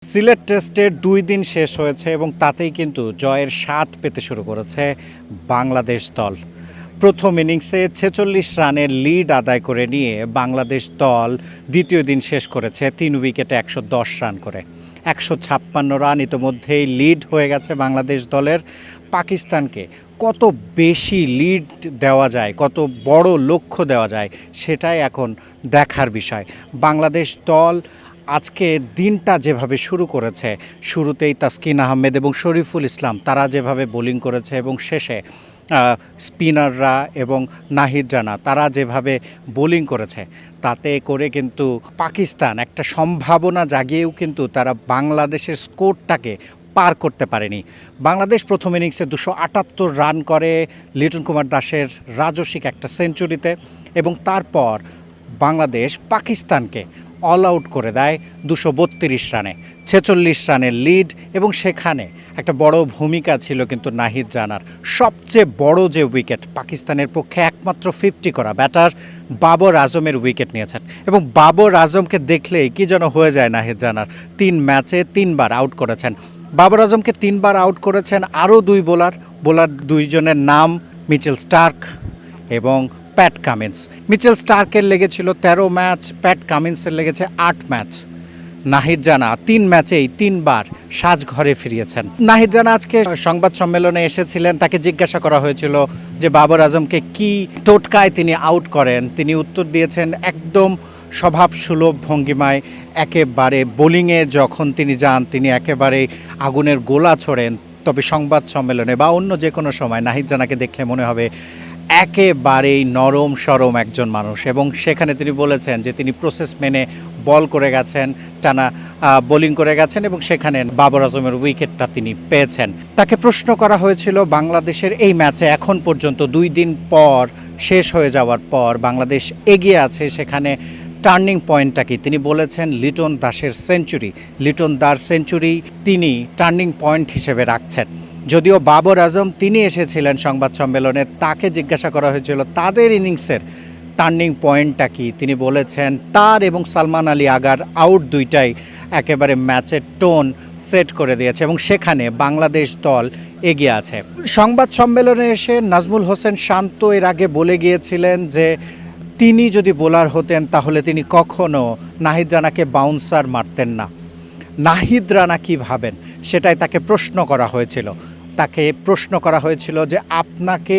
সিলেট টেস্টের ২ দিন শেষ হয়েছে এবং তাতেই কিন্তু জয়ের স্বাদ পেতে শুরু করেছে বাংলাদেশ দল। প্রথম ইনিংসে ৪৬ রানের লিড আদায় করে নিয়ে বাংলাদেশ দল দ্বিতীয় দিন শেষ করেছে ৩ উইকেটে ১১০ রান করে। ১৫৬ রান ইতোমধ্যেই লিড হয়ে গেছে বাংলাদেশ দলের। পাকিস্তানকে কত বেশি লিড দেওয়া যায়, কত বড় লক্ষ্য দেওয়া যায়, সেটাই এখন দেখার বিষয়। বাংলাদেশ দল আজকে দিনটা যেভাবে শুরু করেছে, শুরুতেই তাসকিন আহমেদ এবং শরীফুল ইসলাম তারা যেভাবে বোলিং করেছে এবং শেষে স্পিনাররা এবং নাহিদ রানা তারা যেভাবে বোলিং করেছে, তাতে করে কিন্তু পাকিস্তান একটা সম্ভাবনা জাগিয়েও কিন্তু তারা বাংলাদেশের স্কোরটাকে পার করতে পারেনি। বাংলাদেশ প্রথম ইনিংসে ২৭৮ রান করে লিটন কুমার দাসের রাজস্বিক একটা সেঞ্চুরিতে, এবং তারপর বাংলাদেশ পাকিস্তানকে অল আউট করে দেয় ২৩২ রানে, ৪৬ রানের লিড। এবং সেখানে একটা বড় ভূমিকা ছিল কিন্তু নাহিদ রানার। সবচেয়ে বড় যে উইকেট, পাকিস্তানের পক্ষে একমাত্র 50 করা ব্যাটার বাবর আজমের উইকেট নিয়েছেন, এবং বাবর আজমকে দেখলেই কি যেন হয়ে যায় নাহিদ রানার। ৩ ম্যাচে ৩ বার আউট করেছেন বাবর আজমকে, 3 বার আউট করেছেন আরও 2 বোলার 2 জনের নাম মিচেল স্টার্ক এবং প্যাট কামিন্স। মিচেল স্টার্কের লেগেছিল 13 ম্যাচ, প্যাট কামিন্সের লেগেছে 8 ম্যাচ। নাহিদ রানা 3 ম্যাচেই 3 বার সাজঘরে ফিরিয়েছেন। নাহিদ রানা আজকে সংবাদ সম্মেলনে এসেছিলেন, তাকে জিজ্ঞাসা করা হয়েছিল যে বাবর আজমকে কি টোটকায় তিনি আউট করেন। তিনি উত্তর দিয়েছেন একদম স্বভাবসুলভ ভঙ্গিমায়, একেবারে বোলিংয়ে যখন তিনি যান তিনি একেবারে আগুনের গোলা ছোড়েন। তবে সংবাদ সম্মেলনে বা অন্য যে কোনো সময় নাহিদ রানাকে দেখলে মনে হবে একেবারেই নরম সরম একজন মানুষ। এবং সেখানে তিনি বলেছেন যে তিনি প্রসেস মেনে বল করে গেছেন, টানা বোলিং করে গেছেন, এবং সেখানে বাবর আজমের উইকেটটা তিনি পেয়েছেন। তাকে প্রশ্ন করা হয়েছিল বাংলাদেশের এই ম্যাচে এখন পর্যন্ত 2 দিন পর শেষ হয়ে যাওয়ার পর বাংলাদেশ এগিয়ে আছে, সেখানে টার্নিং পয়েন্টটা কি। তিনি বলেছেন লিটন দাসের সেঞ্চুরি, লিটন দাস সেঞ্চুরি তিনি টার্নিং পয়েন্ট হিসেবে রাখছেন। যদিও বাবর আজম তিনি এসেছিলেন সংবাদ সম্মেলনে, তাকে জিজ্ঞাসা করা হয়েছিল তাদের ইনিংসের টার্নিং পয়েন্টটা কি। তিনি বলেছেন তার এবং সালমান আলী আগার আউট দুইটাই একেবারে ম্যাচের টোন সেট করে দিয়েছে, এবং সেখানে বাংলাদেশ দল এগিয়ে আছে। সংবাদ সম্মেলনে এসে নাজমুল হোসেন শান্ত এর আগে বলে গিয়েছিলেন যে তিনি যদি বোলার হতেন তাহলে তিনি কখনো নাহিদ রানাকে বাউন্সার মারতেন না। নাহিদ রানা কী ভাবেন সেটাই তাকে প্রশ্ন করা হয়েছিল। তাকে প্রশ্ন করা হয়েছিল যে আপনাকে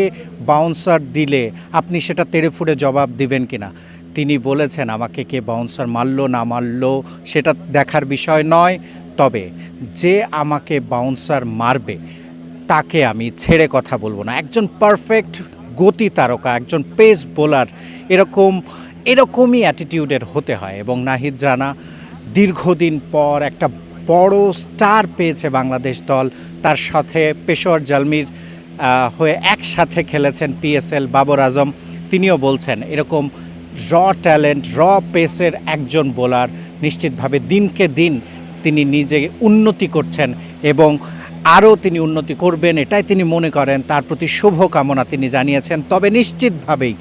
বাউন্সার দিলে আপনি সেটা তেড়েফুঁড়ে জবাব দিবেন কিনা। তিনি বলেছেন আমাকে কে বাউন্সার মারলো না মারলো সেটা দেখার বিষয় নয়, তবে যে আমাকে বাউন্সার মারবে তাকে আমি ছেড়ে কথা বলবো না। একজন পারফেক্ট গতি তারকা, একজন পেস বোলার এরকমই অ্যাটিটিউডের হতে হয়। এবং নাহিদ রানা দীর্ঘদিন পর একটা বড় স্টার পেয়েছে বাংলাদেশ দল। তার সাথে পেশোয়ার জালমির হয়ে একসাথে খেলেছেন পিএসএল বাবর আজম। তিনিও বলছেন এরকম ট্যালেন্ট পেসের একজন বোলার নিশ্চিতভাবে দিনকে দিন তিনি নিজে উন্নতি করছেন এবং আরও তিনি উন্নতি করবেন এটাই তিনি মনে করেন। তার প্রতি শুভকামনা তিনি জানিয়েছেন। তবে নিশ্চিতভাবেই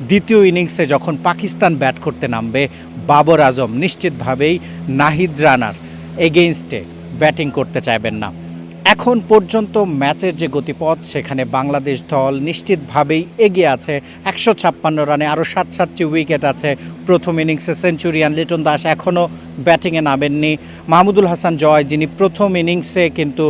দ্বিতীয় ইনিংসে যখন পাকিস্তান ব্যাট করতে নামবে বাবর আজম নিশ্চিতভাবেই নাহিদ রানার এগেইনস্টে ব্যাটিং করতে চাইবেন না। এখন পর্যন্ত ম্যাচের যে গতিপথ, সেখানে বাংলাদেশ দল নিশ্চিতভাবেই এগিয়ে আছে ১৫৬ রানে, আরও ৭-৭টি উইকেট আছে। প্রথম ইনিংসে সেঞ্চুরিয়ান লিটন দাস এখনও ব্যাটিংয়ে নামেননি। মাহমুদুল হাসান জয় যিনি প্রথম ইনিংসে কিন্তু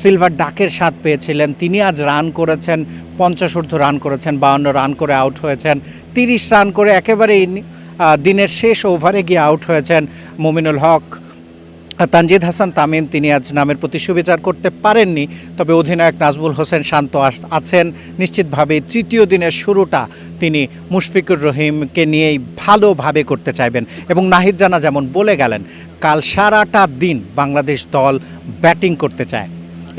সিলভার ডাকের স্বাদ পেয়েছিলেন, তিনি আজ রান করেছেন 50 ঊর্ধ্ব রান করেছেন, 52 রান করে আউট হয়েছেন। 30 রান করে একেবারেই দিনের শেষ ওভারে গিয়ে আউট হয়েছেন মুমিনুল হক। তানজিদ হাসান তামিম তিনি আজ নামের প্রতি সুবিচার করতে পারেননি, তবে অধিনায়ক নাজমুল হোসেন শান্ত আছেন। নিশ্চিতভাবে তৃতীয় দিনের শুরুটা তিনি মুশফিকুর রহিমকে নিয়েই ভালোভাবে করতে চাইবেন। এবং নাহিদ রানা যেমন বলে গেলেন কাল সারাটা দিন বাংলাদেশ দল ব্যাটিং করতে চায়,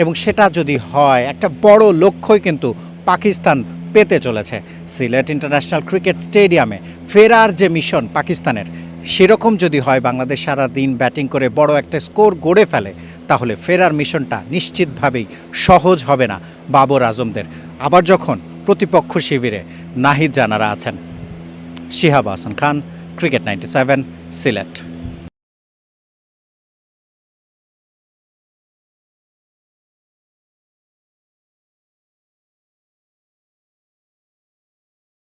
এবং সেটা যদি হয় একটা বড় লক্ষ্যই কিন্তু পাকিস্তান পেতে চলেছে। সিলেট ইন্টারন্যাশনাল ক্রিকেট স্টেডিয়ামে ফেরার যে মিশন পাকিস্তানের, সেরকম যদি হয় বাংলাদেশ সারা দিন ব্যাটিং করে বড় একটা স্কোর গড়ে ফেলে, তাহলে ফেরার মিশনটা নিশ্চিতভাবেই সহজ হবে না বাবর আজমদের। আবার যখন প্রতিপক্ষ শিবিরে নাহিদ রানারা আছেন। শিহাব হাসান খান, ক্রিকেট 97, সিলেট।